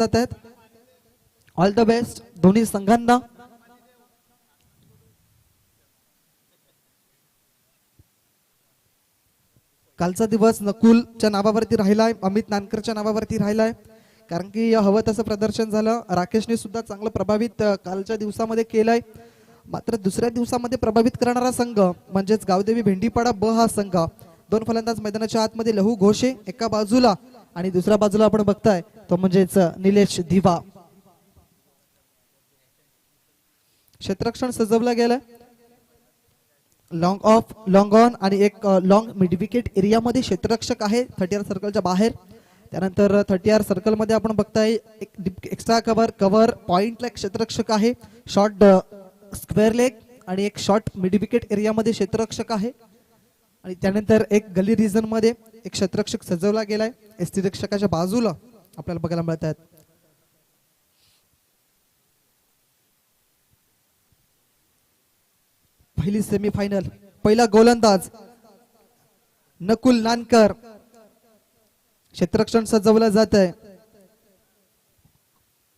जात आहेत. All the best दोन्ही संघांना. कालचा दिवस नकुलच्या नावावरती राहिलाय, अमित नानकरच्या नावावरती राहिलाय, कारण की हवं तसं प्रदर्शन झालं. राकेशने सुद्धा चांगलं प्रभावित कालच्या दिवसामध्ये केलंय. मात्र दुसऱ्या दिवसामध्ये प्रभावित करणारा संघ म्हणजेच गावदेवी भेंडीपाडा ब हा संघ. दोन फलंदाज मैदानाच्या आतमध्ये लहू घोषे एका बाजूला आणि दुसऱ्या बाजूला आपण बघताय तो म्हणजेच निलेश दिवा. क्षेत्ररक्षण सजवलं गेलंय लॉंग ऑफ, लॉंग ऑन आणि एक लॉंग मिड विकेट एरियामध्ये क्षेत्ररक्षक आहे 30 सर्कलच्या बाहेर. त्यानंतर 30 सर्कल मध्ये आपण बघताय एक एक्स्ट्रा कव्हर पॉइंटला क्षेत्ररक्षक आहे, शॉर्ट स्क्वेअर लेग आणि एक शॉर्ट मिड विकेट एरियामध्ये क्षेत्ररक्षक आहे. आणि त्यानंतर एक गली रिजन मध्ये एक क्षेत्ररक्षक सजवला गेलाय एसटी रक्षकाच्या बाजूला आपल्याला बघायला मिळत आहेत. पहिली सेमीफायनल, पहिला गोलंदाज नकुल नानकर. क्षेत्ररक्षण सजवलं जात आहे.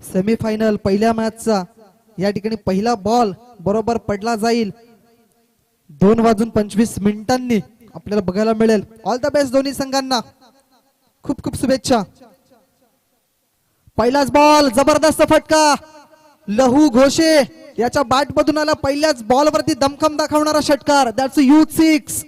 सेमीफायनल पहिल्या मॅचचा या ठिकाणी पहिला बॉल बरोबर पडला जाईल. 2:25 आपल्याला बघायला मिळेल. ऑल द बेस्ट दोन्ही संघांना, खूप खूप शुभेच्छा. पहिलाच बॉल, जबरदस्त फटका, लहू घोषे याच्या बॅट मधून आला. पहिल्याच बॉल वरती दमखम दाखवणारा षटकार. That's a huge six.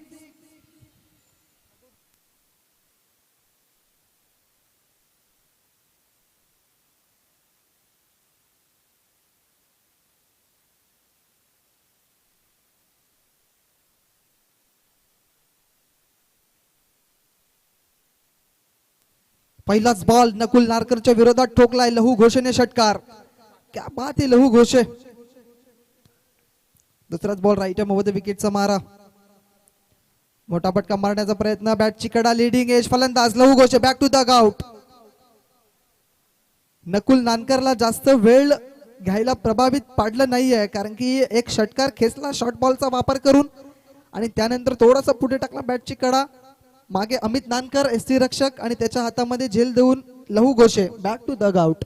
पहिलाच बॉल नकुल नानकरच्या विरोधात ठोकलाय लहू घोषेने षटकार. क्या बात आहे लहू घोषे. दुसराच बॉल राईट मध्ये विकेटचा मारा. मोठा फटका मारण्याचा प्रयत्न, बॅटची कडा, लिडिंग एज फलंदाज Lahu Ghoshe back to the out. Nakul नानकरला जास्त वेळ घ्यायला प्रभावित पाडलं नाहीये, कारण की एक षटकार खेचला शॉर्ट बॉलचा वापर करून आणि त्यानंतर थोडासा पुढे टाकला बॅटची कडा. मागे अमित नानकर एसटी रक्षक आणि त्याच्या हातामध्ये झेल देऊन लहू Ghoshe back to the out.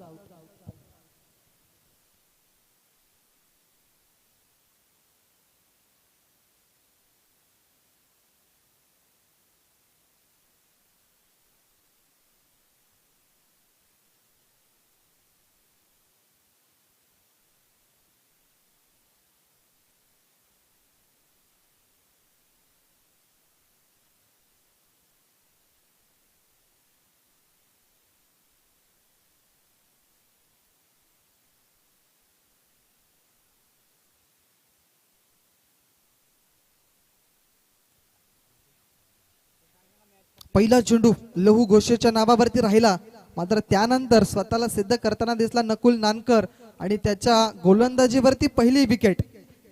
पहिला चेंडू लहू घोषेच्या नावावरती राहिला, मात्र त्यानंतर स्वतःला सिद्ध करताना दिसला नकुल नानकर आणि त्याच्या गोलंदाजीवरती पहिली विकेट.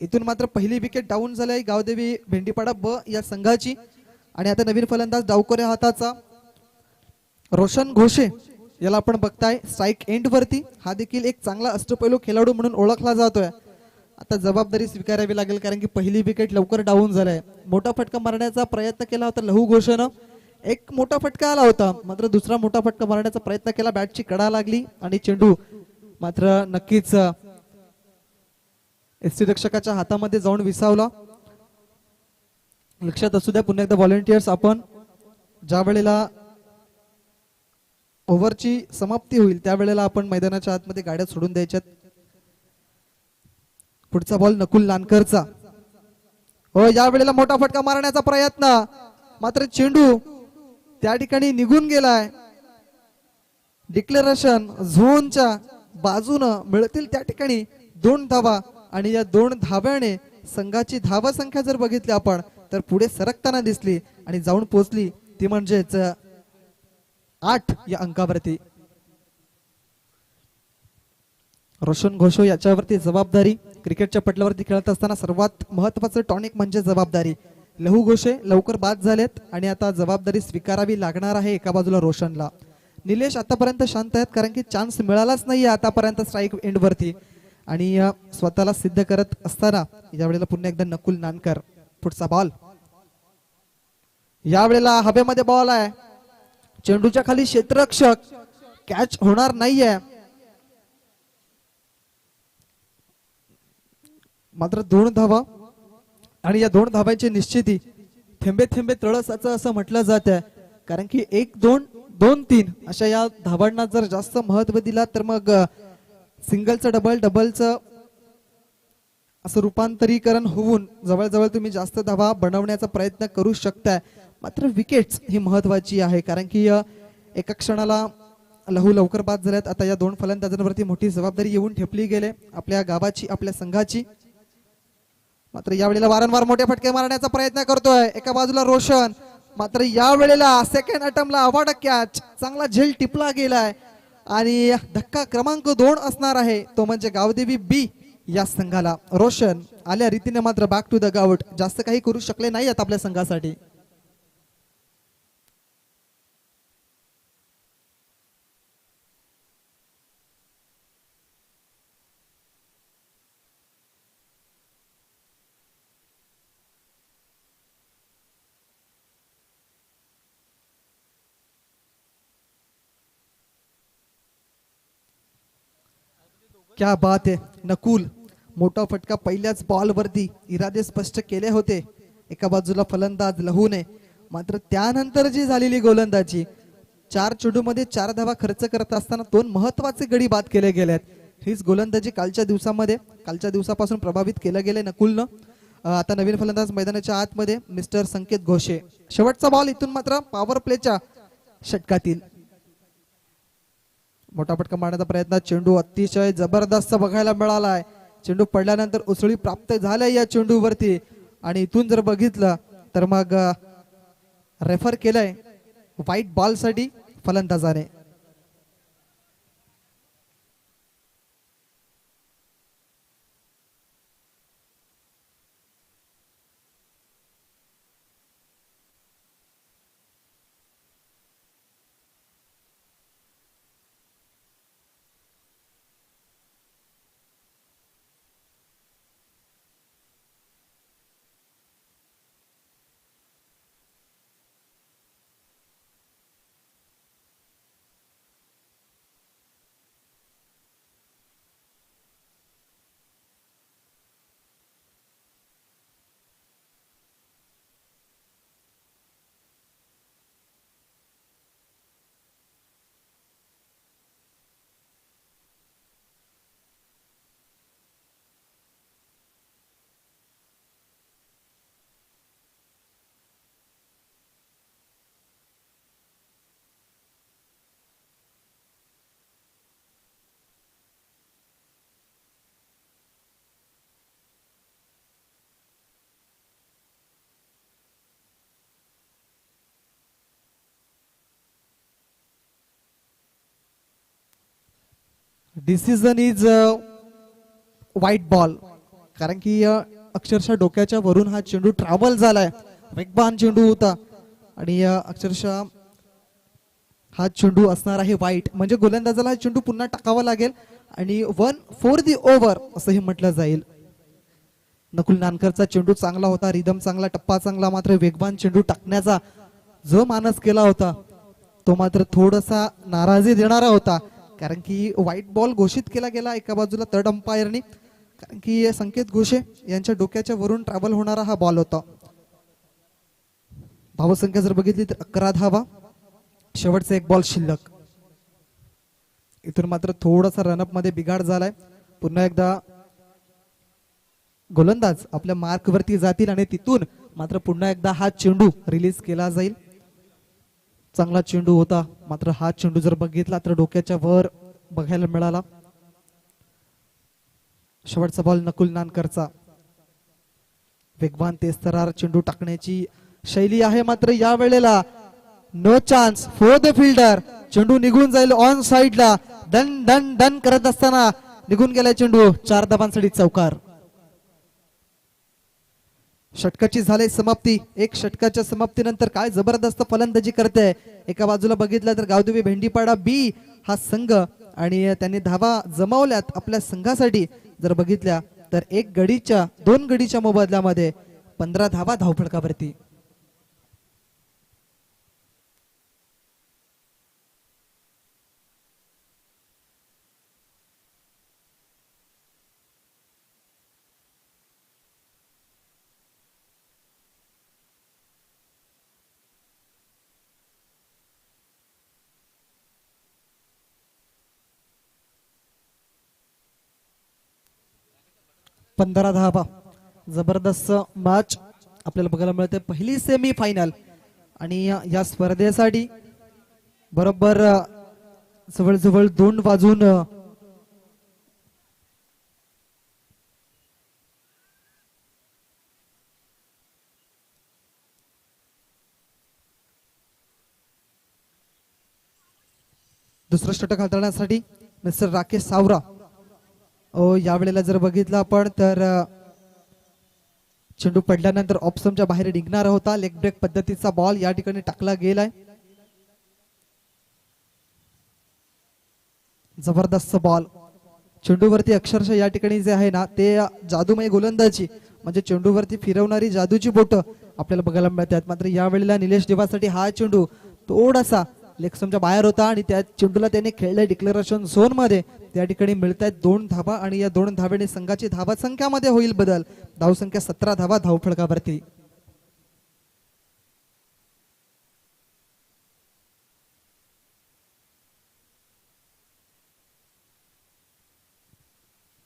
इथून मात्र पहिली विकेट डाऊन झाली गावदेवी भेंडीपाडा ब या संघाची. आणि आता नवीन फलंदाज डावकोऱ्या हाताचा रोशन घोषे याला आपण बघताय स्ट्राईक एंड वरती. हा देखील एक चांगला अष्टपैलू खेळाडू म्हणून ओळखला जातोय. आता जबाबदारी स्वीकारावी लागेल, कारण की पहिली विकेट लवकर डाऊन झालाय. मोठा फटका मारण्याचा प्रयत्न केला होता लहू घोषेनं, एक मोठा फटका आला होता, मात्र दुसरा मोठा फटका मारण्याचा प्रयत्न केला, बॅटची कडा लागली आणि चेंडू मात्र नक्कीच एसटी रक्षकाच्या हातामध्ये जाऊन विसावला. लक्षात असू द्या पुन्हा एकदा व्हॉलंटियर्स, आपण ज्या वेळेला ओव्हरची समाप्ती होईल त्यावेळेला आपण मैदानाच्या आतमध्ये गाड्या सोडून द्यायच्यात. पुढचा बॉल नकुल नानकरचा. हो, या वेळेला मोठा फटका मारण्याचा प्रयत्न, मात्र चेंडू त्या ठिकाणी निघून गेलाय. डिक्लेरेशन झोनच्या बाजूनं मिळतील त्या ठिकाणी 2 धावा आणि या 2 धाव्याने संघाची धावा संख्या जर बघितली आपण तर पुढे सरकताना दिसली आणि जाऊन पोहोचली ती म्हणजेच 8 या अंकावरती. रोशन घोषे याच्यावरती जबाबदारी. क्रिकेटच्या पटलावरती खेळत असताना सर्वात महत्वाचं टॉनिक म्हणजे जबाबदारी. लहू घोषे लवकर बाद झालेत आणि आता जबाबदारी स्वीकारावी लागणार आहे एका बाजूला रोशनला. निलेश आतापर्यंत शांत आहेत, कारण की चान्स मिळालाच नाहीये आतापर्यंत स्ट्राईक एंड वरती आणि स्वतःला सिद्ध करत असताना यावेळेला पुन्हा एकदा नकुल नानकर. पुढचा बॉल, यावेळेला हवेमध्ये बॉल आहे, चेंडूच्या खाली क्षेत्ररक्षक, कॅच होणार नाहीये. मात्र 2 धावा आणि या 2 धावांची निश्चिती थेंबे थेंबे तळसाचं असं म्हटलं जात आहे. कारण की 1-2, 2-3 अशा या धावांना जर जास्त महत्व दिला तर मग सिंगलचं डबलचं असं रूपांतरीकरण होऊन जवळजवळ तुम्ही जास्त धावा बनवण्याचा प्रयत्न करू शकताय. मात्र विकेट्स ही महत्वाची आहे. कारण की एका क्षणाला लहू लवकर बाद झाल्यात. आता या 2 फलंदाजांवरती मोठी जबाबदारी येऊन ठेपली गेले आपल्या गावाची, आपल्या संघाची. मात्र यावेळेला वारंवार मोठे फटके मारण्याचा प्रयत्न करतोय एका बाजूला रोशन. मात्र यावेळेला सेकंड अटेम्प्टला अवॉर्ड कॅच, चांगला झेल टिपला गेलाय आणि धक्का क्रमांक 2 असणार आहे तो म्हणजे गावदेवी बी या संघाला. रोशन आल्या रीतीने मात्र बॅक टू द गाऊट, जास्त काही करू शकले नाही आपल्या संघासाठी. क्या बात आहे. नकुल मोठा फटका पहिल्याच बॉल वरती, इरादे स्पष्ट केले होते एका बाजूला फलंदाज लहूने. मात्र त्यानंतर जी झालेली गोलंदाजी, 4 चेंडूमध्ये 4 धावा खर्च करत असताना 2 महत्वाचे गडी बाद केले गेलेत. हीच गोलंदाजी कालच्या दिवसापासून प्रभावित केलं गेले नकुलनं. आता नवीन फलंदाज मैदानाच्या आतमध्ये मिस्टर संकेत घोषे. शेवटचा बॉल इथून मात्र पॉवर प्लेच्या षटकातील मोठा फटका मारण्याचा प्रयत्न, चेंडू अतिशय जबरदस्त बघायला मिळालाय. चेंडू पडल्यानंतर उसळी प्राप्त झाल्या या चेंडूवरती आणि इथून जर बघितलं तर मग रेफर केलंय व्हाईट बॉल साठी फलंदाजाने. Decision is white ball. कारण की अक्षरशः डोक्याच्या वरून हा चेंडू ट्रॅव्हल झालाय, वेगवान चेंडू होता आणि अक्षरशः हा चेंडू असणार आहे वाईट. म्हणजे गोलंदाजाला हा चेंडू पुन्हा टाकावा लागेल आणि 1 फॉर दी ओव्हर असंही म्हटलं जाईल. नकुल नानकरचा चेंडू चांगला होता, रिदम चांगला, टप्पा चांगला, मात्र वेगवान चेंडू टाकण्याचा जो मानस केला होता तो मात्र थोडासा नाराजी देणारा होता. कारण की व्हाईट बॉल घोषित केला गेला एका बाजूला थर्ड अंपायरनी. कारण की संकेत घोषे यांच्या डोक्याच्या वरून ट्रॅव्हल होणारा हा बॉल होता. धावसंख्या जर बघितली तर 11 धावा, शेवटचा 1 बॉल शिल्लक. इथून मात्र थोडासा रनअप मध्ये बिघाड झालाय. पुन्हा एकदा गोलंदाज आपल्या मार्क वरती जातील आणि तिथून मात्र पुन्हा एकदा हा चेंडू रिलीज केला जाईल. चांगला चेंडू होता, मात्र हा चेंडू जर बघितला तर डोक्याच्या वर बघायला मिळाला. शेवटचा बॉल नकुल नानकरचा. वेगवान तेजतर्रार चेंडू टाकण्याची शैली आहे, मात्र या वेळेला no chance for the fielder. चेंडू निघून जाईल ऑन साइडला. डन डन डन करत असताना निघून गेला चेंडू. 4 धावांसाठी चौकार. षटकाची झाले समाप्ती. 1 षटकाच्या समाप्तीनंतर काय जबरदस्त फलंदाजी करते. एका बाजूला बघितलं तर गावदेवी भेंडीपाडा बी हा संघ आणि त्यांनी धावा जमावल्यात आपल्या संघासाठी. जर बघितल्या तर 2 गडीच्या मोबदल्यामध्ये 15 धावा धावफलकावरती. 15 धावा. जबरदस्त मॅच आपल्याला बघायला मिळते. पहिली सेमी फायनल आणि या स्पर्धेसाठी बरोबर जवळजवळ 2 वाजून दुसरं षटक हाताळण्यासाठी मिस्टर राकेश सावरा. यावेळेला जर बघितलं आपण तर चेंडू पडल्यानंतर ऑप्शनच्या बाहेर निघणारा होता. लेग ब्रेक पद्धतीचा बॉल या ठिकाणी टाकला गेलाय. जबरदस्त बॉल चेंडूवरती अक्षरशः या ठिकाणी जे आहे ना ते जादूमय गोलंदाजी म्हणजे चेंडूवरती फिरवणारी जादूची बोट आपल्याला बघायला मिळतात. मात्र यावेळेला निलेश देवासाठी हा चेंडू थोडासा लेगस्टंपच्या बाहेर होता आणि त्या चेंडूला त्याने खेळलंय डिक्लेरेशन झोन मध्ये. त्या ठिकाणी मिळत आहेत 2 धावा आणि या 2 धावेने संघाची धावा संख्यामध्ये होईल बदल. धावसंख्या 17 धावा धावफलकावरती.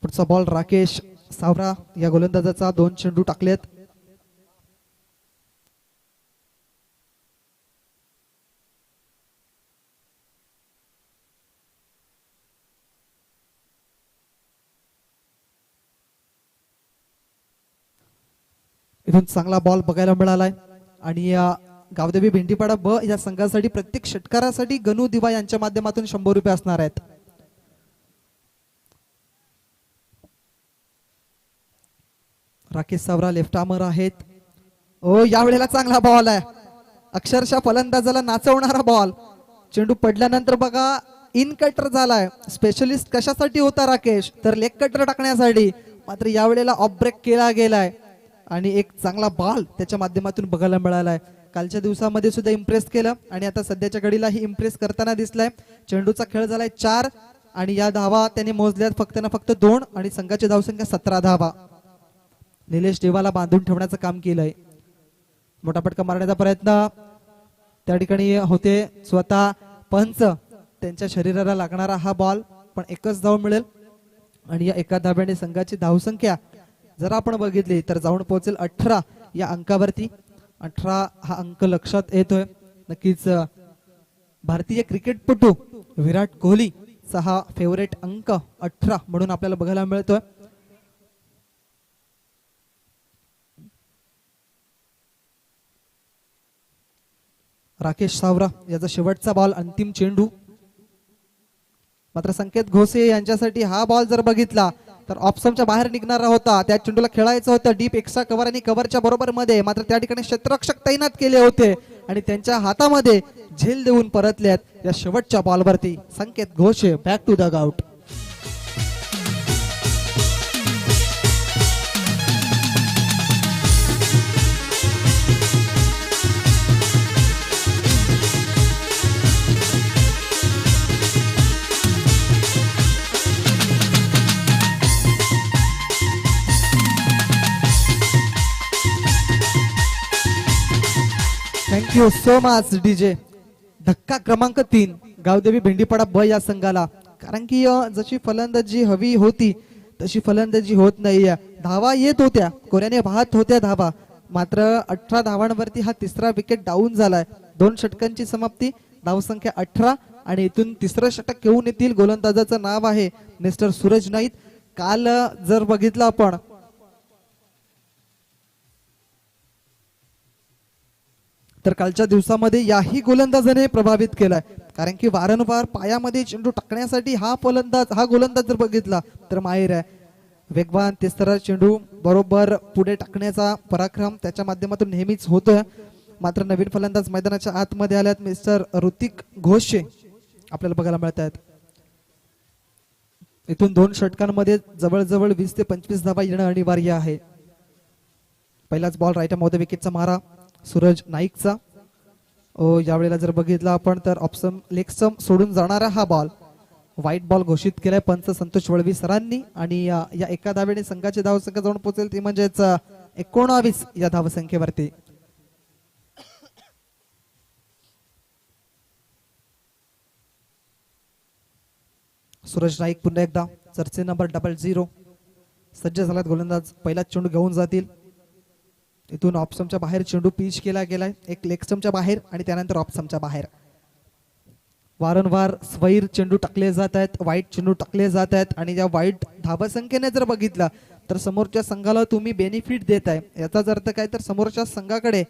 पुढचा बॉल राकेश सावरा या गोलंदाजाचा. 2 चेंडू टाकलेत. इथून चांगला बॉल बघायला मिळालाय आणि या गावदेवी भेंडीपाडा ब या संघासाठी प्रत्येक षटकारासाठी गणू दिवा यांच्या माध्यमातून 100 रुपये असणार आहेत. राकेश सावरा लेफ्ट आर्मर आहेत. यावेळेला चांगला बॉल आहे. अक्षरशः फलंदाजाला नाचवणारा बॉल. चेंडू पडल्यानंतर बघा इन कटर झालाय. स्पेशलिस्ट कशासाठी होता राकेश तर लेग कटर टाकण्यासाठी. मात्र यावेळेला ऑफ ब्रेक केला गेलाय आणि एक चांगला बॉल त्याच्या माध्यमातून बघायला मिळालाय. कालच्या दिवसामध्ये सुद्धा इम्प्रेस केलं आणि आता सध्याच्या घडीलाही इम्प्रेस करताना दिसलाय. चेंडूचा खेळ झालाय 4 आणि या धावा त्याने मोजल्यात फक्त ना फक्त 2 आणि संघाची धावसंख्या 17 धावा. निलेश देवाला बांधून ठेवण्याचं काम केलंय. मोठा फटका मारण्याचा प्रयत्न त्या ठिकाणी होते. स्वतः पंच त्यांच्या शरीराला लागणारा हा बॉल पण एकच धाव मिळेल आणि या एका धाव्याने संघाची धावसंख्या जर आपण बघितली तर जाऊन पोहोचेल 18 या अंकावरती. 18 हा अंक लक्षात येतोय. नक्कीच भारतीय क्रिकेटपटू विराट कोहलीचा हा फेवरेट अंक 18 म्हणून आपल्याला बघायला मिळतोय. राकेश सावरा याचा शेवटचा बॉल अंतिम चेंडू. मात्र संकेत घोसे यांच्यासाठी हा बॉल जर बघितला तर ऑप्शनच्या बाहेर निघणारा होता. त्या चेंडूला खेळायचं होतं डीप एक्स्ट्रा कव्हर आणि कव्हरच्या बरोबर मध्ये. मात्र त्या ठिकाणी क्षेत्ररक्षक तैनात केले होते आणि त्यांच्या हातामध्ये झेल देऊन परतल्यात या शेवटच्या बॉलवरती. Sanket Ghose back to the out. Thank you so much DJ. धक्का क्रमांक 3 गावदेवी भेंडीपाडा ब या संघाला. कारण की जशी फलंदाजी हवी होती तशी फलंदाजी होत नाहीये. धावा येत होत्या, कोऱ्याने वाहत होत्या धावा. मात्र 18 धावांवरती हा तिसरा विकेट डाऊन झालाय. 2 षटकांची समाप्ती, धावसंख्या 18 आणि इथून तिसरं षटक घेऊन येतील. गोलंदाजाचं नाव आहे मिस्टर सूरज नाईत. काल जर बघितलं आपण तर कालच्या दिवसामध्ये याही गोलंदाजाने प्रभावित केलाय. कारण की वारंवार पायामध्ये चेंडू टाकण्यासाठी हा गोलंदाज जर बघितला तर माहिर आहे. वेगवान तिसरा चेंडू बरोबर पुढे टाकण्याचा पराक्रम त्याच्या माध्यमातून नेहमीच होतोय. मात्र नवीन फलंदाज मैदानाच्या आतमध्ये आल्यात मिस्टर ऋतिक घोषे आपल्याला बघायला मिळत आहेत. इथून 2 षटकांमध्ये जवळजवळ 20 ते 25 धावा येणं अनिवार्य आहे. पहिलाच बॉल राईट मध्ये विकेटचा मारा सूरज नाईकचा. यावेळेला जर बघितला आपण तर ऑप्शन लेग स्टंप सोडून जाणारा हा बॉल व्हाईट बॉल घोषित केलाय पंच संतोष वळवी सरांनी. आणि या एका धावेने संघाची धावसंख्या जाऊन पोहोचेल ती म्हणजेच 19 या धावसंख्येवरती. सूरज नाईक पुन्हा एकदा जर्सी नंबर 00. सज्ज झालात गोलंदाज. पहिला चेंडू घेऊन जातील. इथून ऑप्समच्या बाहेर चेंडू पिच केला गेलाय, एक लेगस्टमच्या बाहेर आणि त्यानंतर ऑप्समच्या बाहेर. वारंवार स्वैर चेंडू टाकले जात आहेत, वाईट चेंडू टाकले जात आहेत आणि या वाईट धावसंख्येने जर बघितलं तर समोरच्या संघाला तुम्ही बेनिफिट देताय. याचाच अर्थ काय तर समोरच्या संघाकडे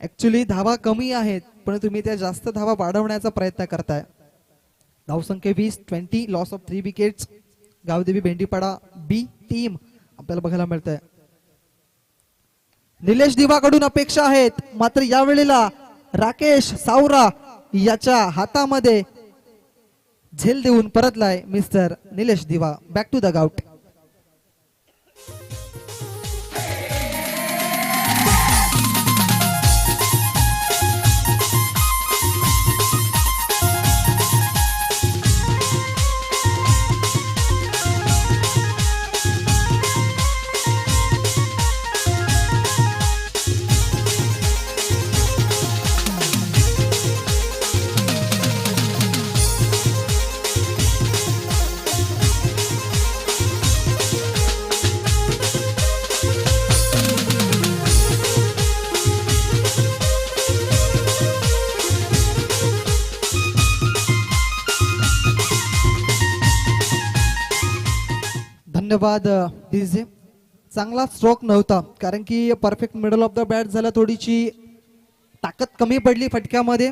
ऍक्च्युली धावा कमी आहेत पण तुम्ही त्या जास्त धावा वाढवण्याचा प्रयत्न करताय. धावसंख्या 20 loss of 3 wickets. Gavdevi Bhendipada B team आपल्याला बघायला मिळत आहे. निलेश दिवाकडून अपेक्षा आहेत मात्र यावेळेला राकेश सावरा याच्या हातामध्ये झेल देऊन परतलाय mister Nilesh Diva. Back to the गाउट. धन्यवाद डीजे. चांगला स्ट्रोक नव्हता कारण की perfect middle of the bat झाला, थोडीशी ताकद कमी पडली फटक्यामध्ये.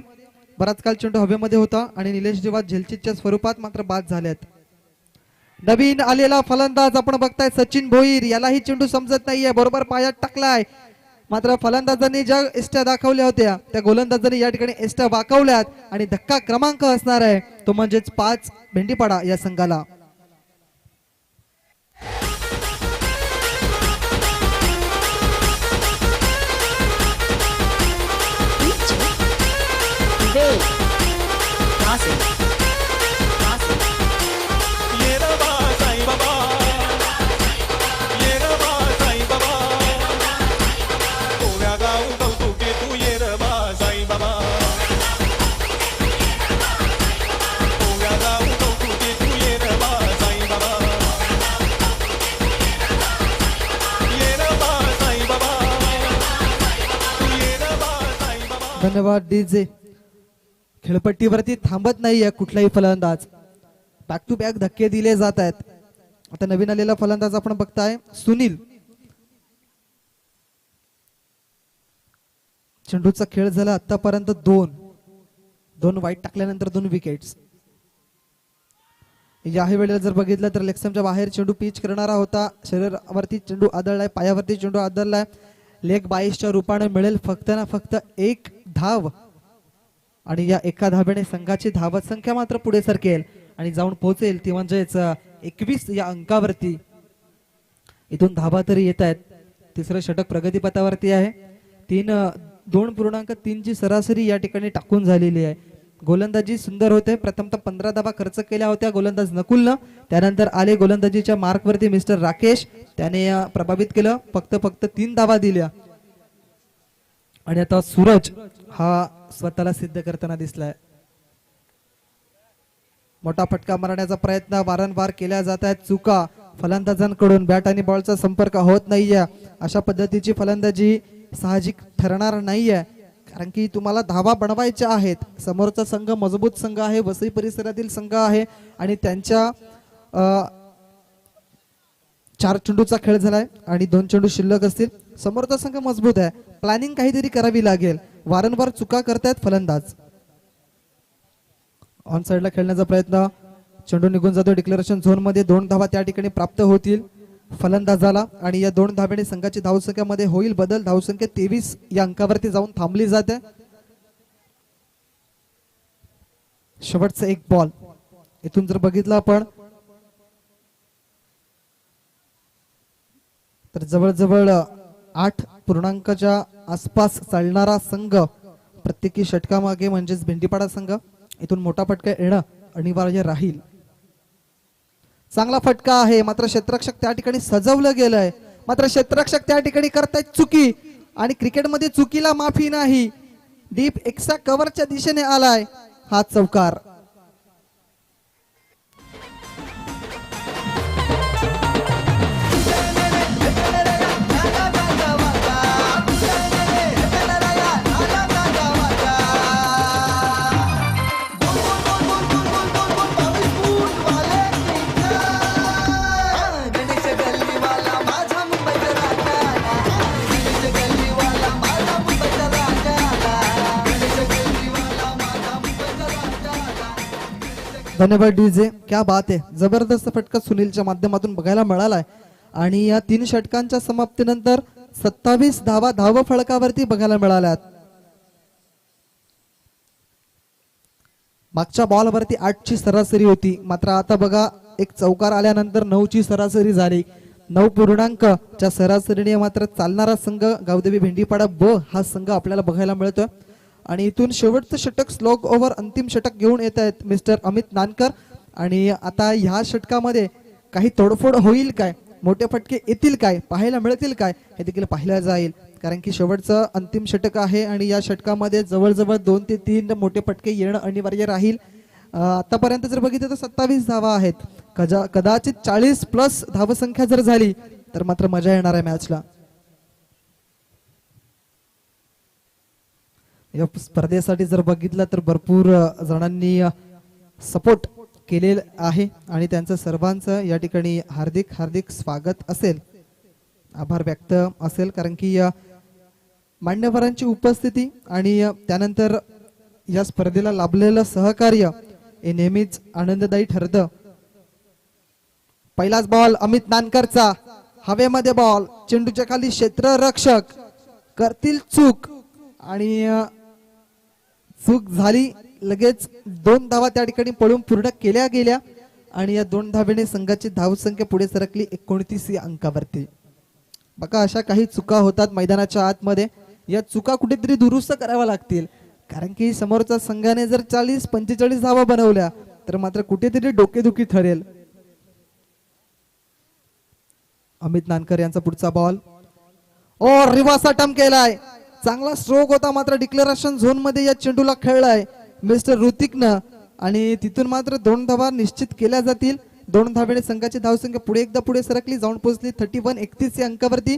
बराच काल चेंडू हवेमध्ये होता आणि निलेश दिवा झेलचीच्या स्वरूपात मात्र बाद झाल्यात. नवीन आलेला फलंदाज आपण बघताय सचिन भोईर, यालाही चेंडू समजत नाहीये, बरोबर पायात टाकलाय मात्र फलंदाजांनी ज्या एस्ट्या दाखवल्या होत्या त्या गोलंदाजांनी या ठिकाणी एस्ट्या वाकवल्यात आणि धक्का क्रमांक असणार आहे तो म्हणजेच 5 भेंडीपाडा या संघाला. धन्यवाद डीजे. खेळपट्टीवरती थांबत नाहीये कुठलाही फलंदाज, बॅक टू बॅक धक्के दिले जात आहेत. आता नवीन आलेला फलंदाज आपण बघताय सुनील. चेंडूचा खेळ झाला आतापर्यंत 2 वाईट टाकल्यानंतर 2 विकेट्स. याही वेळेला जर बघितलं तर लेगस्टमच्या बाहेर चेंडू पिच करणारा होता, शरीरावरती चेंडू आदळलाय, पायावरती चेंडू आदळलाय. लेग 22च्या रूपाने मिळेल फक्त ना फक्त 1 धाव आणि या एका धावेने संघाची धावत संख्या मात्र पुढे सरकेल आणि जाऊन पोहोचेल ती म्हणजेच 21 या अंकावरती. इथून धावा तरी येत आहेत. तिसरं षटक प्रगतीपथावरती आहे. 2.3 ची सरासरी या ठिकाणी टाकून झालेली आहे. गोलंदाजी सुंदर होते. प्रथमतः 15 धावा खर्च केल्या होत्या गोलंदाज नकुलनं, त्यानंतर आले गोलंदाजीच्या मार्कवरती मिस्टर राकेश, त्याने प्रभावित केलं, फक्त 3 धावा दिल्या आणि आता सूरज हा स्वतःला सिद्ध करताना दिसलाय. मोठा फटका मारण्याचा प्रयत्न वारंवार केल्या जात आहेत. चुका फलंदाजांकडून, बॅट आणि बॉलचा संपर्क होत नाहीये. अशा पद्धतीची फलंदाजी साहजिक ठरणार नाहीये कारण की तुम्हाला धावा बनवायच्या आहेत. समोरचा संघ मजबूत संघ आहे, वसई परिसरातील संघ आहे आणि त्यांच्या 4 चेंडूचा खेळ झालाय आणि 2 चेंडू शिल्लक असतील. समोरचा संघ मजबूत आहे, प्लॅनिंग काहीतरी करावी लागेल. वारंवार चुका करतायत फलंदाज. ऑन साइडला खेळण्याचा प्रयत्न, चेंडू निघून जातो डिक्लेरेशन झोन मध्ये. 2 धावा त्या ठिकाणी प्राप्त होतील फलंदाजाला आणि या 2 धावेने संघाची धावसंख्येमध्ये होईल बदल. धावसंख्या 23 या अंकावरती जाऊन थांबली जाते. शेवटचा 1 बॉल. इथून जर बघितलं आपण तर जवळजवळ 8 पूर्णांकाच्या आसपास चालणारा संघ प्रत्येकी षटकामागे म्हणजेच भेंडीपाडा संघ. इथून मोठा फटका येणं अनिवार्य राहील. चांगला फटका आहे मात्र क्षेत्ररक्षक त्या ठिकाणी सजवलं गेलंय, मात्र क्षेत्ररक्षक त्या ठिकाणी करतायत चुकी आणि क्रिकेटमध्ये चुकीला माफी नाही. डीप एक्स्ट्रा कव्हरच्या दिशेने आलाय हा चौकार. धन्यवाद डीजे, क्या बात आहे. जबरदस्त फटका सुनीलच्या माध्यमातून बघायला मिळालाय आणि या 3 षटकांच्या समाप्तीनंतर 27 धावा धाव फळकावरती बघायला मिळाल्यात. मागच्या बॉलवरती 8 ची सरासरी होती, मात्र आता बघा एक चौकार आल्यानंतर 9 ची सरासरी झाली. 9 च्या सरासरीने मात्र चालणारा संघ गावदेवी भेंडीपाडा ब हा संघ आपल्याला बघायला मिळतोय. आणि इथून शेवटचं षटक स्लॉग ओव्हर अंतिम षटक घेऊन येत आहेत मिस्टर अमित नानकर. आणि आता ह्या षटकामध्ये काही तोडफोड होईल काय, मोठे फटके येतील काय, पाहायला मिळतील काय, हे देखील पाहिलं जाईल. कारण की शेवटचं अंतिम षटक आहे आणि या षटकामध्ये जवळजवळ 2 ते 3 मोठे फटके येणं अनिवार्य राहील. आतापर्यंत जर बघितलं तर 27 धावा आहेत. कदाचित 40+ धावसंख्या जर झाली तर मात्र मजा येणार आहे मॅचला. या स्पर्धेसाठी जर बघितलं तर भरपूर जणांनी सपोर्ट केलेलं आहे आणि त्यांचं सर्वांचं या ठिकाणी हार्दिक हार्दिक स्वागत असेल, आभार व्यक्त असेल. कारण की मान्यवरांची उपस्थिती आणि त्यानंतर या स्पर्धेला लाभलेलं सहकार्य हे नेहमीच आनंददायी ठरतं. पहिलाच बॉल अमित नानकरचा, हवेमध्ये बॉल, चेंडूच्या खाली क्षेत्ररक्षक करतील चूक आणि चूक झाली. लगेच 2 धावा त्या ठिकाणी पळून पूर्ण केल्या गेल्या आणि या 2 धावेने संघाची धावसंख्या पुढे सरकली 29 अंकावरती. बघा अशा काही चुका होतात मैदानाच्या आतमध्ये, या चुका कुठेतरी दुरुस्त कराव्या लागतील. कारण की समोरच्या संघाने जर 40-45 धावा बनवल्या तर मात्र कुठेतरी डोकेदुखी ठरेल. अमित नानकर यांचा पुढचा बॉल, ओ रिव्हर्स अटेम्प्ट केलाय, चांगला स्ट्रोक होता, मात्र डिक्लेरेशन झोन मध्ये या चेंडूला खेळलाय मिस्टर ऋतिकनं आणि तिथून मात्र 2 धावा निश्चित केल्या जातील. 2 धावेने संघाची धावसंख्या पुढे एकदा पुढे सरकली, जाऊन पोहोचली 31-31 या अंकावरती.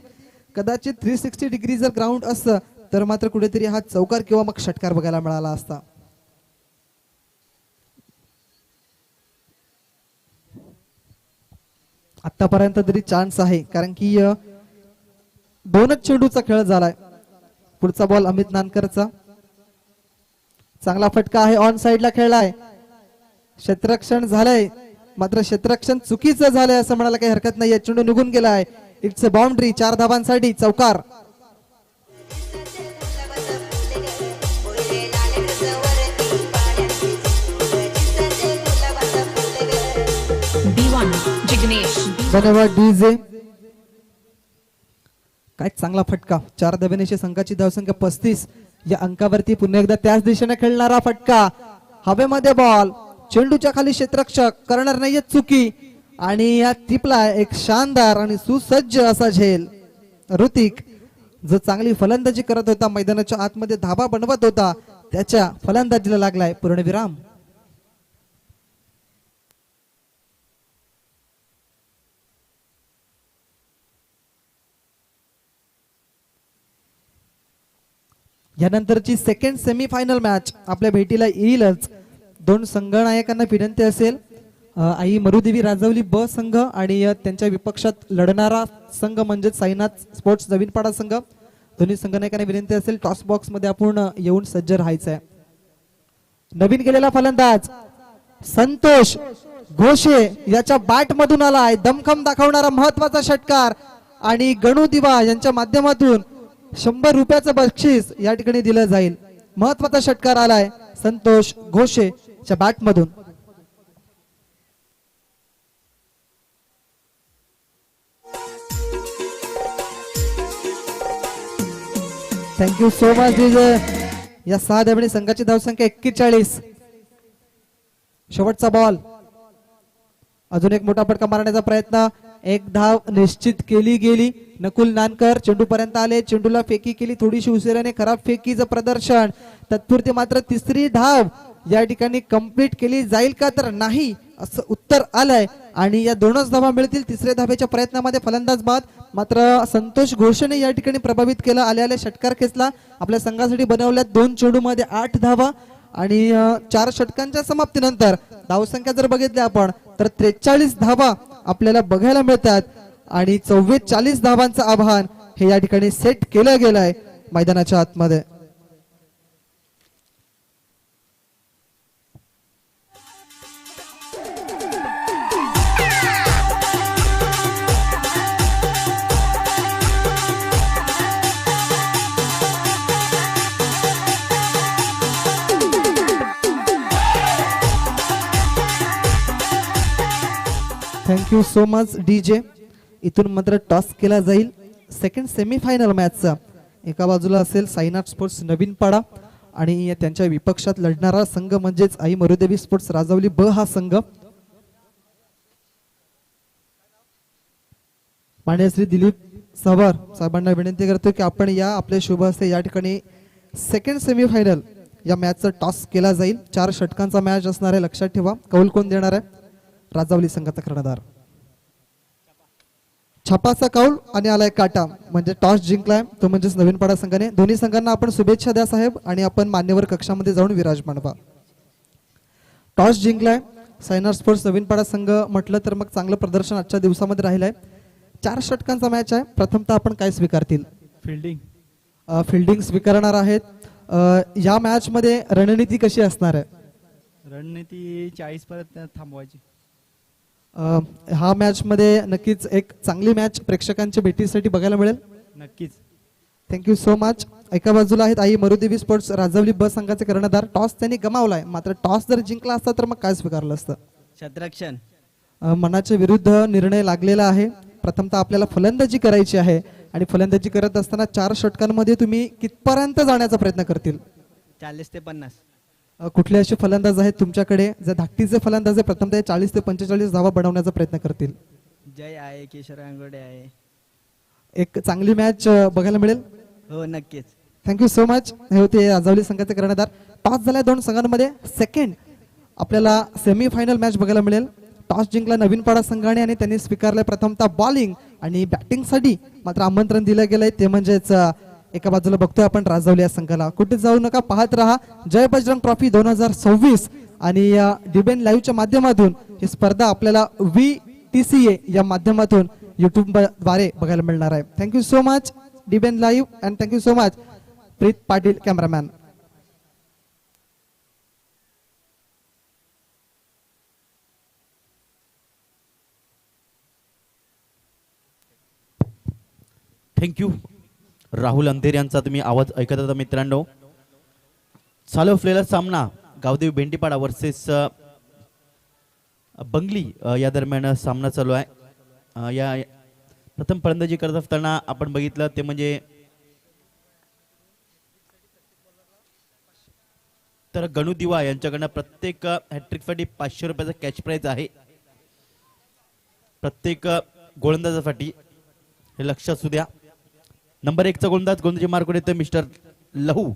कदाचित 360 डिग्री जर ग्राउंड असतं तर मात्र कुठेतरी हा चौकार किंवा मग षटकार बघायला मिळाला असता. आतापर्यंत तरी चान्स आहे, कारण की 2च चेंडूचा खेळ झालाय. पुढचा बॉल अमित नानकरचा, चांगला फटका आहे, ऑन साइडला खेळलाय, क्षेत्ररक्षण झालंय, मात्र क्षेत्ररक्षण चुकीचं झालंय असं म्हणायला काही हरकत नाहीये. चेंडू निघून गेलाय, इट्स अ बाउंड्री, 4 धावांसाठी चौकार. धन्यवाद डीजे, काय चांगला फटका. 4 धावेने संघाची धावसंख्या 35 या अंकावरती. पुन्हा एकदा त्याच दिशेने खेळणारा फटका, हवेमध्ये बॉल, चेंडूच्या खाली क्षेत्ररक्षक करणार नाहीये चुकी आणि या टिपला एक शानदार आणि सुसज्ज असा झेल. ऋतिक जो चांगली फलंदाजी करत होता, मैदानाच्या आतमध्ये धाबा बनवत होता, त्याच्या फलंदाजीला लागलाय पूर्णविराम. यानंतरची सेकंड सेमीफायनल मॅच आपल्या भेटीला येईलच. 2 संघनायकांना विनंती असेल, आई मरुदेवी राजवली ब संघ आणि त्यांच्या विपक्षात लढणारा संघ म्हणजे साईनाथ स्पोर्ट्स नवीनपाडा संघ. दोन्ही संघनायकांना विनंती असेल टॉस बॉक्स मध्ये आपण येऊन सज्ज राहायचं आहे. नवीन गेलेला फलंदाज संतोष घोषे याच्या बॅट मधून आलाय दमखम दाखवणारा महत्वाचा षटकार आणि गणू दिवा यांच्या माध्यमातून 100 रुपयाचं बक्षीस या ठिकाणी दिलं जाईल. महत्वाचा षटकार आलाय संतोष घोषेच्या बॅट मधून. Thank you so much DJ. या 6 धावेने संघाची धावसंख्या 41. शेवटचा बॉल, अजून एक मोठा फटका मारण्याचा प्रयत्न, 1 धाव निश्चित केली गेली. नकुल नानकर चेंडू पर्यंत आले, चेंडूला फेकी केली थोडीशी उशिराने, खराब फेकीचं प्रदर्शन. तत्पुरती मात्र 3री धाव या ठिकाणी कंप्लीट केली जाईल का तर नाही असं उत्तर आलंय आणि या 2च धावा मिळतील. 3ऱ्या धावेच्या प्रयत्नामध्ये फलंदाज बाद, मात्र संतोष घोषने या ठिकाणी प्रभावित केलं, आले षटकार खेचला. आपल्या संघासाठी बनवल्या 2 चेंडूमध्ये 8 धावा आणि 4 षटकांच्या समाप्तीनंतर धावसंख्या जर बघितली आपण तर 43 धावा आपल्याला बघायला मिळतात आणि 44 धावांचं आव्हान हे या ठिकाणी सेट केलं गेलंय मैदानाच्या आतमध्ये. Thank you so much DJ. इथून मात्र टॉस केला जाईल सेकंड सेमीफायनल मॅचचा. एका बाजूला असेल साईनाथ स्पोर्ट्स नवीन पाडा आणि त्यांच्या विपक्षात लढणारा संघ म्हणजेच आई मरुदेवी स्पोर्ट्स राजावली ब हा संघ. माननीय श्री दिलीप सवार साहेबांना विनंती करतो की आपण या आपले शुभ हस्ते या ठिकाणी सेकंड सेमीफायनल या मॅचचा टॉस केला जाईल. 4 षटकांचा मॅच असणार आहे. लक्षात ठेवा. कौल कोण देणार आहे? राजावली संघाचा कर्णधार. छापाचा कौल आणि आलाय काटा म्हणजे टॉस जिंकलाय तो म्हणजेच नवीन पाडा संघाने. दोन्ही संघांना आपण शुभेच्छा द्या साहेब आणि आपण मान्यवर कक्षामध्ये जाऊन विराजमान व्हा. टॉस जिंकलाय सायनाथ स्पोर्ट्स नवीन पाडा संघ म्हटलं तर मग चांगलं प्रदर्शन आजच्या दिवसामध्ये राहिलंय. 4 षटकांचा मॅच आहे. प्रथमतः आपण काय स्वीकारतील? फिल्डिंग स्वीकारणार आहेत. या मॅच मध्ये रणनीती कशी असणार आहे? रणनीती 40 परत थांबवायची. हा मॅच मध्ये नक्कीच एक चांगली मॅच प्रेक्षकांच्या भेटीसाठी बघायला मिळेल. नक्कीच. Thank you so much. एका बाजूला आहेत आई मरुदेवी स्पोर्ट्स राजावली ब संघाचे कर्णधार. टॉस त्यांनी गमावलाय मात्र टॉस जर जिंकला असता तर मग काय स्वीकारलं असतं? क्षेत्ररक्षण. मनाच्या विरुद्ध निर्णय लागलेला आहे. प्रथमतः आपल्याला फलंदाजी करायची आहे आणि फलंदाजी करत असताना 4 षटकांमध्ये तुम्ही कितपर्यंत जाण्याचा प्रयत्न करतील? 40 ते 50. कुठले असे फलंदाज आहेत तुमच्याकडे जर धाकटीचे फलंदाज आहे प्रथमतः 40 ते 45 धावा बनवण्याचा प्रयत्न करतील? जय आहे, केशर अंगोडे आहे. एक चांगली मॅच बघायला मिळेल. हो नक्कीच. Thank you so much. हे होते राजावली संघाचे कर्णधार. टॉस झाल्या 2 संघांमध्ये. सेकंड आपल्याला सेमीफायनल मॅच बघायला मिळेल. टॉस जिंकला नवीन पाडा संघाने आणि त्यांनी स्वीकारले प्रथमतः बॉलिंग आणि बॅटिंग साठी मात्र आमंत्रण दिलं गेलंय ते म्हणजेच एका बाजूला बघतोय आपण राजावली या संघाला. कुठे जाऊ नका, पाहत रहा जय बजरंग ट्रॉफी 2026 आणि डिबेन लाईव्हच्या माध्यमातून ही स्पर्धा आपल्याला VTCA या माध्यमातून युट्यूब द्वारे बघायला मिळणार आहे. Thank you so much Diben live and thank you so much Preet Patil cameraman. Thank you. Rahul Andher यांचा तुम्ही आवाज ऐकत होता मित्रांनो. चालू असलेला सामना गावदेवी भेंडीपाडा वर्सेस बंगली या दरम्यान सामना चालू आहे. या प्रथम फलंदाजी करत असताना आपण बघितलं ते म्हणजे तर गणू दिवा यांच्याकडनं प्रत्येक हॅट्रिकसाठी 500 रुपयाचा कॅश प्राइज आहे प्रत्येक गोलंदाजासाठी. हे लक्ष असू द्या. नंबर 1 चा गोलंदाजी मार्कवर येतो मिस्टर लहू.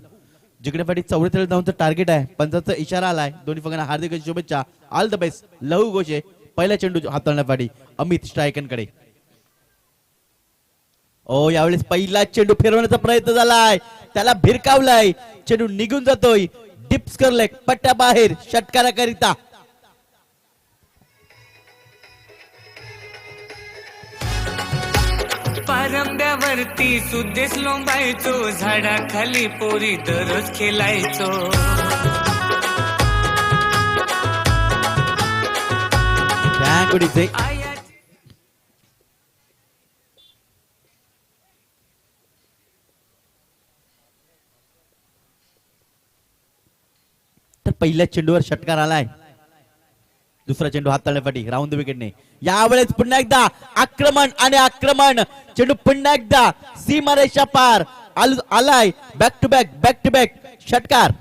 जिंकण्यासाठी 44 धावांचं टार्गेट आहे. पंचाचा इशारा आलाय. दोन्ही संघांना हार्दिक शुभेच्छा. All the best. लहू घोषे पहिला चेंडू हाताळण्यासाठी अमित स्ट्रायकनकडे. ओ यावेळेस पहिला चेंडू फिरवण्याचा प्रयत्न झालाय. त्याला भिरकावलाय. चेंडू निघून जातोय. डिप्स करले पट्ट्या बाहेर षटकाराकरिता. पारंब्यावरती सुदेश लोंबायचो, झाडाखाली पोरी दररोज खेळायचो. तर पहिल्या चेंडूवर षटकार आलाय. दुसरा चेंडू हाताळण्यासाठी राऊंड द विकेटने. यावेळेस पुन्हा एकदा आक्रमण आणि आक्रमण. चेंडू पुन्हा एकदा सीमारेषा पार आलाय. बॅक टू बॅक षटकार.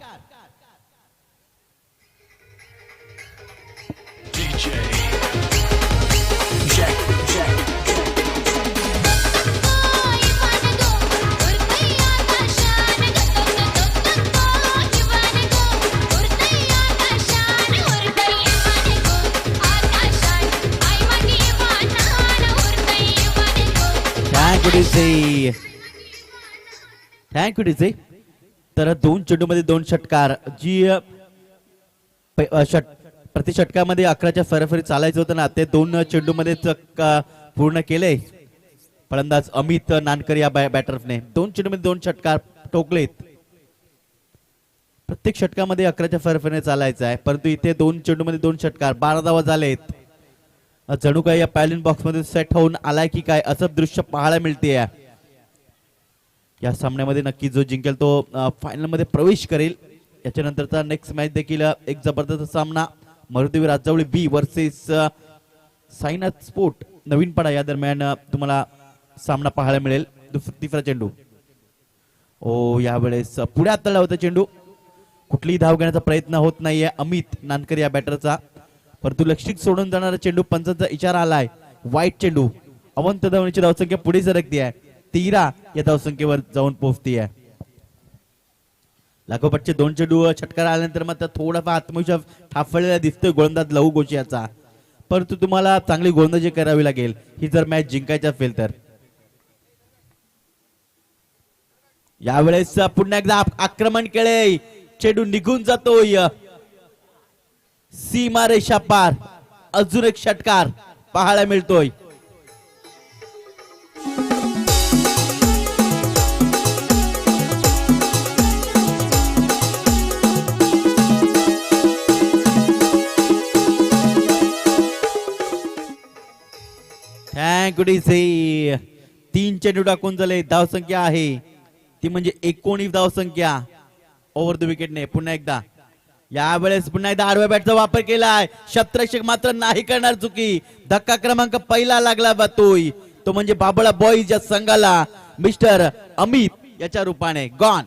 Thank you DJ. तर 2 चेंडू मध्ये 2 षटकार. जी प्रति षटकामध्ये 11च्या सरासरी चालायचं होतं ना ते 2 चेंडू मध्ये पूर्ण केले फलंदाज अमित नानकर या बॅटरने. 2 चेंडू मध्ये 2 षटकार ठोकलेत. प्रत्येक षटकामध्ये 11च्या सरासरीने चालायचं आहे परंतु इथे 2 चेंडू मध्ये 2 षटकार 12 धावा झालेत. जणू काय या पॅलिन बॉक्स मध्ये सेट होऊन आलाय की काय असं दृश्य पाहायला मिळते. या सामन्यामध्ये नक्की जो जिंकेल तो फायनल मध्ये प्रवेश करेल. याच्यानंतरचा नेक्स्ट मॅच देखील एक जबरदस्त सामना मरुदेवी राजावळी बी वर्सेस साईनाथ स्पोर्ट नवीन पडा या दरम्यान तुम्हाला सामना पाहायला मिळेल. तिसरा चेंडू ओ यावेळेस पुढे आतळला होता चेंडू. कुठलीही धाव घेण्याचा प्रयत्न होत नाहीये अमित नानकर या बॅटरचा, परंतु लक्षित सोडून जाणारा चेंडू पंचांचा इशारा आलाय. वाईट चेंडू. अवंत धावण्याची धावसंख्या पुढे सरकती आहे. 13 या धावसंख्येवर जाऊन पोहोचती आहे. लागोपाठचे 2 चेंडू षटकार आल्यानंतर मात्र थोडाफार आत्मविश्वास ठाफळलेला दिसतोय गोलंदाज लहू गोशियाचा, परंतु तुम्हाला चांगली गोलंदाजी करावी लागेल ही जर मॅच जिंकायची असेल तर. यावेळेस पुन्हा एकदा आक्रमण केले. चेंडू निघून जातोय सीमारेषा पार. अजून एक षटकार पाहायला मिळतोय. थँक्यू. 3 चेंडू टाकून झाले. धावसंख्या आहे ती म्हणजे 19 धावसंख्या ओव्हर द विकेटने. पुन्हा एकदा यावेळेस पुन्हा एकदा आडव्या बॅटचा वापर केलाय. क्षेत्ररक्षक मात्र नाही करणार चुकी. धक्का क्रमांक पहिला लागला जातोय तो म्हणजे बाबळा बॉईज या संघाला मिस्टर अमित याच्या रूपाने. गॉन.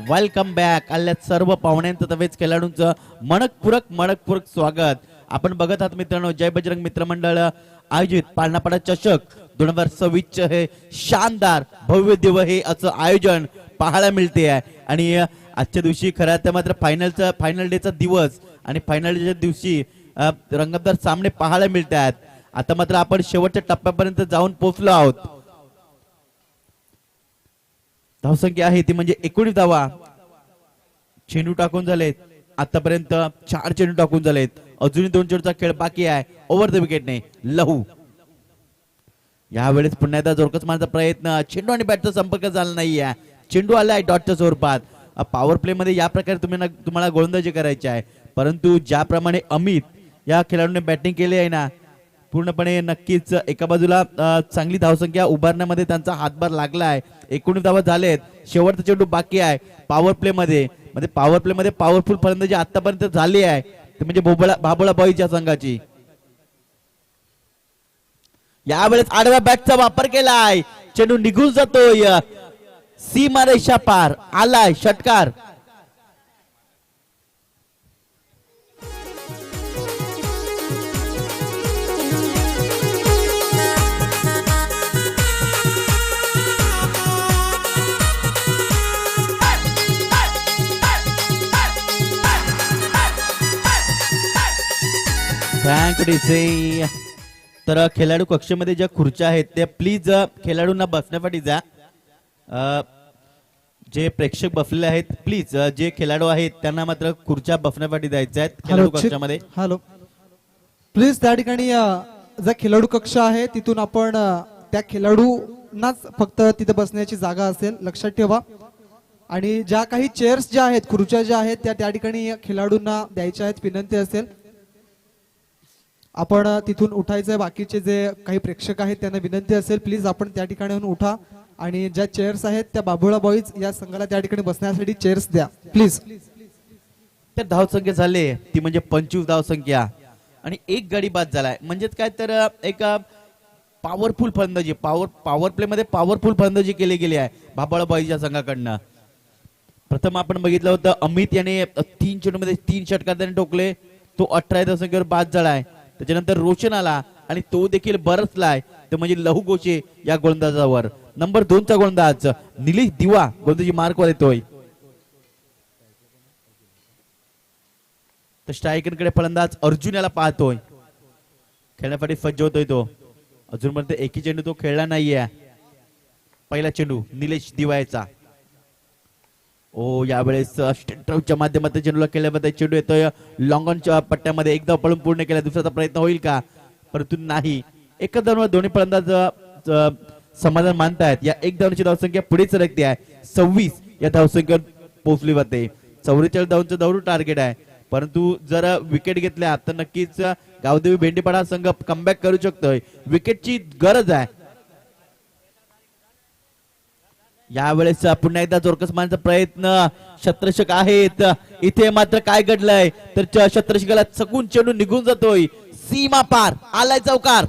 Welcome back. आल्या सर्व पाहुण्यांचं तवेच खेळाडूंचं मनपूरक स्वागत. आपण बघत आहात मित्रांनो जय बजरंग मित्रमंडळ आयोजित पाळणापाडा चषक 2026 हे शानदार भव्य दिव्य हे असं आयोजन पाहायला मिळते आहे. आणि आजच्या दिवशी खरं तर मात्र फायनल डेचा दिवस आणि फायनल डेच्या दिवशी रंगतदार सामने पाहायला मिळत आहेत. आता मात्र आपण शेवटच्या टप्प्यापर्यंत जाऊन पोहोचलो आहोत. धावसंख्या आहे ती म्हणजे 19 धावा. चेंडू टाकून झालेत आतापर्यंत. 4 चेंडू टाकून झालेत. अजूनही 2 चेंडूचा खेळ बाकी आहे ओव्हर द विकेटने. लहू यावेळेस पुन्हा एकदा जोरकस मारण्याचा प्रयत्न. चेंडू आणि बॅटचा संपर्क झाला नाहीये. चेंडू आलाय डॉटच्या स्वरूपात. पॉवर प्ले मध्ये या प्रकारे तुम्हाला गोलंदाजी करायची आहे, परंतु ज्याप्रमाणे अमित या खेळाडूने बॅटिंग केली आहे ना पूर्णपणे नक्कीच एका बाजूला चांगली धावसंख्या उभारण्यामध्ये त्यांचा हातभार लागला आहे. 19 धावा झालेत. शेवटचा चेंडू बाकी आहे. पॉवर प्ले मध्ये पॉवरफुल फलंदाजी आतापर्यंत झाली आहे ते म्हणजे बाबुळा बॉईजच्या संघाची. यावेळेस आडव्या बॅटचा वापर केलाय. चेंडू निघून जातोय. सीमारेषा पार आलाय षटकार. तर खेळाडू कक्षेमध्ये ज्या खुर्च्या आहेत त्या प्लीज खेळाडूंना बसण्यासाठी जा. जे प्रेक्षक बसलेले आहेत प्लीज जे खेळाडू आहेत त्यांना मात्र खुर्च्या बसण्यासाठी द्यायच्या आहेत खेळाडू कक्षामध्ये. हॅलो प्लीज त्या ठिकाणी जो खेळाडू कक्ष आहे तिथून आपण त्या खेळाडूंनाच फक्त तिथे बसण्याची जागा असेल लक्षात ठेवा. आणि ज्या काही चेअर्स ज्या आहेत खुर्च्या ज्या आहेत त्या ठिकाणी खेळाडूंना द्यायच्या आहेत विनंती असेल. आपण तिथून उठायचंय. बाकीचे जे काही प्रेक्षक आहेत त्यांना विनंती असेल प्लीज आपण त्या ठिकाणी उठा आणि ज्या चेअर्स आहेत त्या बाबुळा बॉईज या संघाला त्या ठिकाणी बसण्यासाठी चेअर्स द्या प्लीज. तर धावसंख्या झाली ती म्हणजे 25 धावसंख्या आणि एक गडी बाद झालाय. म्हणजेच काय तर एक पॉवरफुल फलंदाजी पॉवर प्ले मध्ये पॉवरफुल फलंदाजी केली गेली आहे बाबुळा बॉईज या संघाकडनं. प्रथम आपण बघितलं होतं अमित याने 3 चेंडूमध्ये 3 षटकार त्याने ठोकले. तो 18 धावसंख्येवर बाद झालाय. त्याच्यानंतर रोशन आला आणि तो देखील बरसलाय तो म्हणजे लहू गोशे या गोलंदाजावर. नंबर 2 चा गोलंदाज निलेश दिवा गोलंदाजी मार्कवर येतोय. तर स्ट्रायकरकडे फलंदाज अर्जुन याला पाहतोय. खेळण्यासाठी सज्ज होतोय तो. अजूनपर्यंत एकही चेंडू तो खेळला नाहीये. पहिला चेंडू निलेश दिवायचा. ओ यावेळेस स्ट्रेटच्या माध्यमातून चेंडूला केल्यामध्ये चेंडू येतोय लॉंगॉनच्या पट्ट्यामध्ये एकदा पळून पूर्ण केला दुसऱ्याचा प्रयत्न होईल का परंतु नाही. एकच धावांवर दोन्ही फलंदाज समाधान मानतायत. या एक धावांची धावसंख्या पुढे सरकते आहे. 26 या धावसंख्येवर पोहोचली जाते. 44 धावांचं धावू टार्गेट आहे परंतु जर विकेट घेतल्या तर नक्कीच गावदेवी भेंडीपाडा संघ कमबॅक करू शकतोय. विकेटची गरज आहे. यावेळेस पुन्हा एकदा जोरकस मारण्याचा प्रयत्न शत्रषक आहेत. इथे मात्र काय घडलंय तर शत्रषकाला चकून चेंडू निघून जातोय. सीमा पार आलाय चौकार.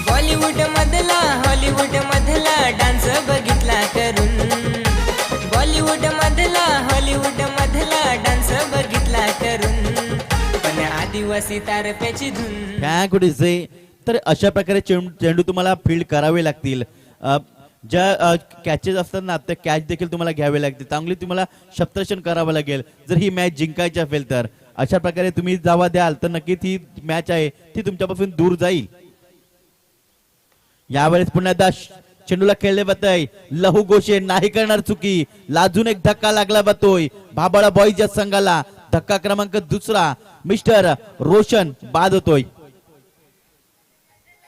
बॉलिवूड मधला हॉलिवूड मधला डान्स बघितला करून. बॉलिवूड मधला हॉलिवूड मधला डान्स बघितला करून. पण आदिवासी तारप्याची धून. काय कुठे तर अशा प्रकारे चेंडू तुम्हाला फील्ड करावे लागतील. ज्या कॅचेस असतात ना त्या कॅच देखील तुम्हाला घ्यावे लागतील. चांगली तुम्हाला शब्दरक्षण करावं लागेल जर ही मॅच जिंकायची असेल तर. अशा प्रकारे तुम्ही धावा द्याल तर नक्कीच ही मॅच आहे ती तुमच्यापासून दूर जाईल. यावेळेस पुन्हा एकदा चेंडूला खेळले जातंय. लहू गोशे नाही करणार चुकी. लाजून एक धक्का लागला जातोय भाबाळा बॉईज या संघाला. धक्का क्रमांक दुसरा. मिस्टर रोशन बाद होतोय.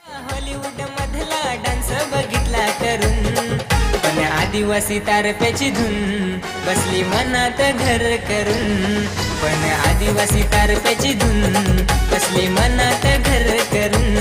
हॉलिवूड मधला डान्स बघितला करून. पण आदिवासी तारप्याची धून बसली मनात घर करून. पण आदिवासी तारप्याची धून बसली मनात घर करून.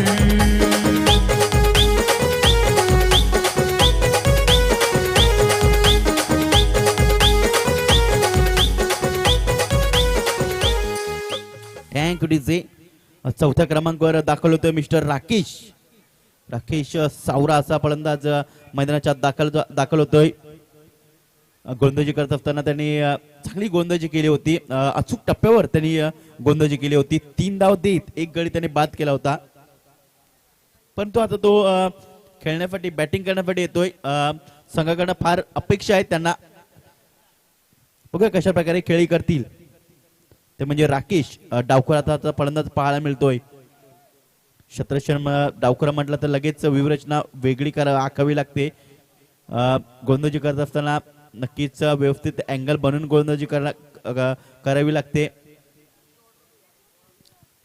चौथ्या क्रमांकावर दाखल होतोय मिस्टर राकेश सावरा असा फलंदाज मैदानाच्या दाखल होतोय. गोलंदाजी करत असताना त्यांनी चांगली गोलंदाजी केली होती. अचूक टप्प्यावर त्यांनी गोलंदाजी केली होती. 3 धाव देत एक गडी त्यांनी बाद केला होता परंतु आता तो खेळण्यासाठी बॅटिंग करण्यासाठी येतोय. संघाकडनं फार अपेक्षा आहे त्यांना. बघा कशा प्रकारे खेळी करतील ते म्हणजे राकेश डावकर आता फलंदाज पाहायला मिळतोय. शत्रक्षण डावकर म्हटलं तर लगेच व्यूहरचना वेगळी आखावी लागते. गोलंदाजी करत असताना नक्कीच व्यवस्थित अँगल बनवून गोलंदाजी करावी लागते.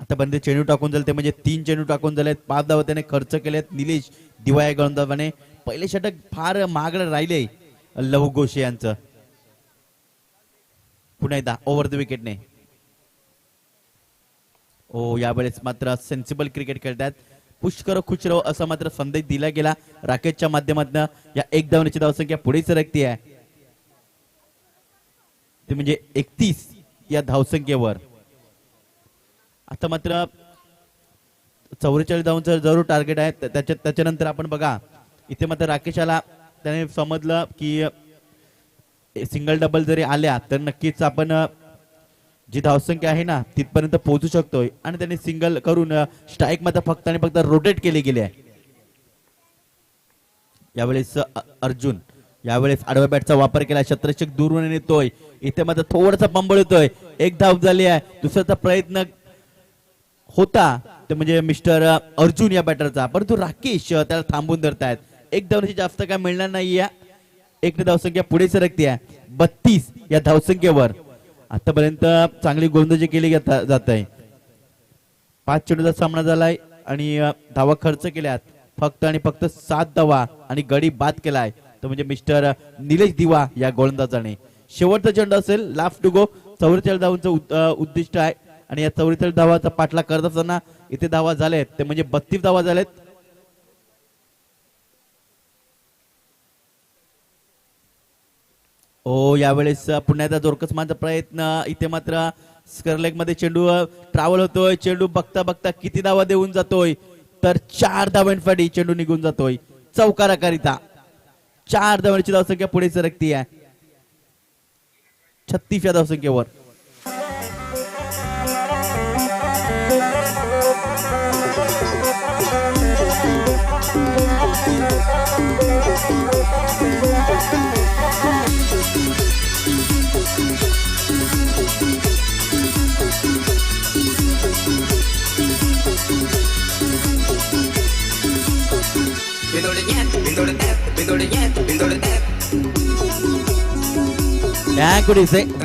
आतापर्यंत चेंडू टाकून झाले ते म्हणजे 3 चेंडू टाकून झालेत. 5 धावा त्याने खर्च केलेत. निलेश दिवा या गोलंदाजाने. पहिले षटक फार महागडं राहिले लहू गोशे यांचं. पुन्हा एकदा ओव्हर द विकेटने. यावेळेस मात्र सेन्सिबल क्रिकेट खेळतात. पुष्कर खुचरो असा मात्र संदेश दिला गेला राकेशच्या माध्यमातून. या एक धावण्याची धावसंख्या पुढे सरकती आहे ते म्हणजे 31 या धावसंख्येवर. आता मात्र 44 धावांचं जरूर टार्गेट आहे. त्याच्यानंतर आपण बघा इथे मात्र राकेशाला त्याने समजलं की सिंगल डबल जरी आल्या तर नक्कीच आपण जी धावसंख्या आहे ना तिथपर्यंत पोहोचू शकतोय. आणि त्यांनी सिंगल करून स्ट्राईक मध्ये फक्त आणि फक्त रोटेट केले गेले आहे. यावेळेस अर्जुन यावेळेस आडव्या बॅटचा वापर केला. शत्रक्षक दूरवरून येतोय. इथे मात्र थोडासा पंबळ येतोय. एक धाव झाली आहे. दुसऱ्याचा प्रयत्न होता ते म्हणजे मिस्टर अर्जुन या बॅटरचा परंतु राकेश त्याला थांबून धरतायत. एक धावण्याची जास्त काय मिळणार नाही. या एक धावसंख्या पुढे सरकते आहे 32 या धावसंख्येवर. आतापर्यंत चांगली गोलंदाजी केली जात आहे. 5 चेंडूचा सामना झालाय आणि धावा खर्च केल्यात फक्त आणि फक्त 7 धावा आणि गडी बाद केलाय तो म्हणजे मिस्टर निलेश दिवा या गोलंदाजाने. शेवटचा चेंडू असेल लास्ट टू गो. 44 धावांचं उद्दिष्ट आहे आणि या 44 धावाचा पाठलाग करत असताना इथे धावा झालेत ते म्हणजे 32 धावा झालेत. यावेळेस पुन्हा एकदा जोरकस मारण्याचा प्रयत्न. इथे मात्र स्क्वेअर लेग मध्ये चेंडू ट्रॅव्हल होतोय. चेंडू बघता बघता किती धावा देऊन जातोय तर 4 धावांसाठी चेंडू निघून जातोय चौकाराकरिता. 4 धावांची धावसंख्या पुढे सरकती आहे 36 या धावसंख्येवर.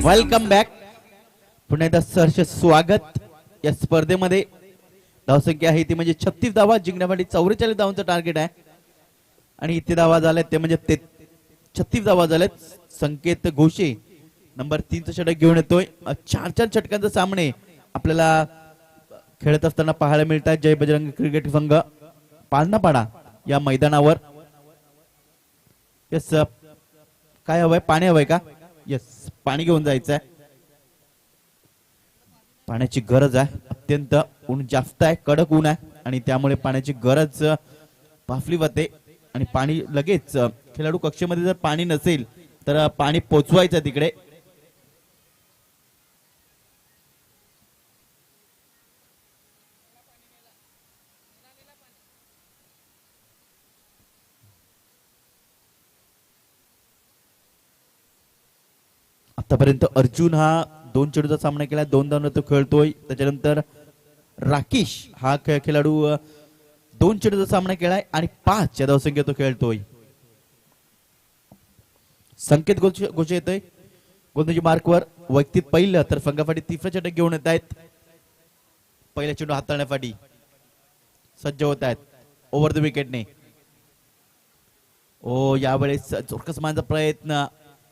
Welcome back. पुन्हा एकदा सहर्ष स्वागत. या स्पर्धेमध्ये धावसंख्या आहे ती म्हणजे 36 धावा जिंकण्यासाठी 44 धावांचं टार्गेट आहे आणि इथे धावा झाल्यात ते म्हणजे 36 धावा झाल्यात. संकेत घोषे नंबर 3चं षटक घेऊन येतोय. 4 षटकांचे सामने आपल्याला खेळत असताना पाहायला मिळतात. जय बजरंग क्रिकेट संघ पालनापाडा या मैदानावर. यस, काय हवंय? पाणी हवंय का? यस, पाणी घेऊन जायचंय. पाण्याची गरज आहे. अत्यंत ऊन जास्त आहे, कडक ऊन आहे आणि त्यामुळे पाण्याची गरज भासली जाते आणि पाणी लगेच खेळाडू कक्षेमध्ये जर पाणी नसेल तर पाणी पोचवायचं तिकडे. आतापर्यंत अर्जुन हा 2 चेंडूचा सामना केला, 2 धावांवर तो खेळतोय. त्याच्यानंतर राकेश हा खेळाडू 2 चेंडूचा सामना केलाय आणि 5 या धावसंख्येत तो खेळतोय. संकेत घोषे येतोय गोलंदाजी मार्कवर. वैयक्तिक पहिलं तर संघासाठी 3रं षटक घेऊन येत आहेत. पहिला चेंडू हाताळण्यासाठी सज्ज होत आहेत ओव्हर द विकेटने. ओ, यावेळेस जोरकस मारण्याचा प्रयत्न.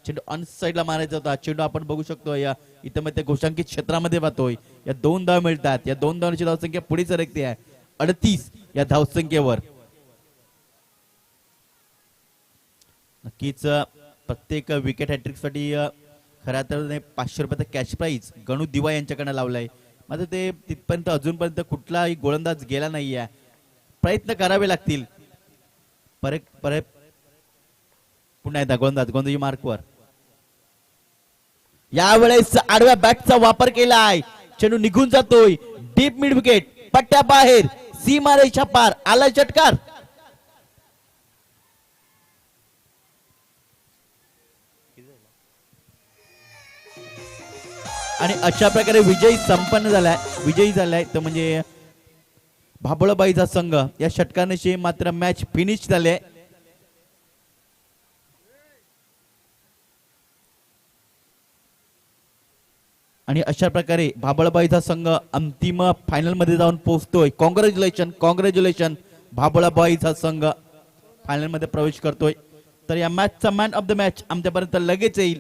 चेंडू अनसाइडला मारायचा होता. चेंडू आपण बघू शकतो या इथं मध्ये घोषांकित क्षेत्रामध्ये पाहतोय. या 2 धाव मिळतात. या 2 धावांची धावसंख्या पुढे सरकते आहे 38 या धावसंख्येवर. नक्कीच प्रत्येक विकेट हॅट्रिक साठी खऱ्या अर्थाने 500 रुपयाचा कॅश प्राइज गणू दिवा यांच्याकडे लावलाय. मात्र ते तिथपर्यंत अजूनपर्यंत कुठलाही गोलंदाज गेला नाहीये. प्रयत्न करावे लागतील. परत पुन्हा एकदा गोलंदाजी मार्कवर. यावेळेस आडव्या बॅटचा वापर केलाय. चेंडू निघून जातोय डीप मिड विकेट पट्ट्या बाहेर सीमारेषा पार. आला षटकार. आणि अशा प्रकारे विजयी संपन्न झालाय. विजयी झालाय तर म्हणजे भाबळबाईचा संघ. या षटकांशी मात्र मॅच फिनिश झाले. आणि अशा प्रकारे भाबळबाईचा संघ अंतिम फायनल मध्ये जाऊन पोहोचतोय. कॉंग्रॅच्युलेशन भाबळबाईचा संघ फायनल मध्ये प्रवेश करतोय. तर या मॅचचा मॅन ऑफ द मॅच आमच्यापर्यंत लगेच येईल.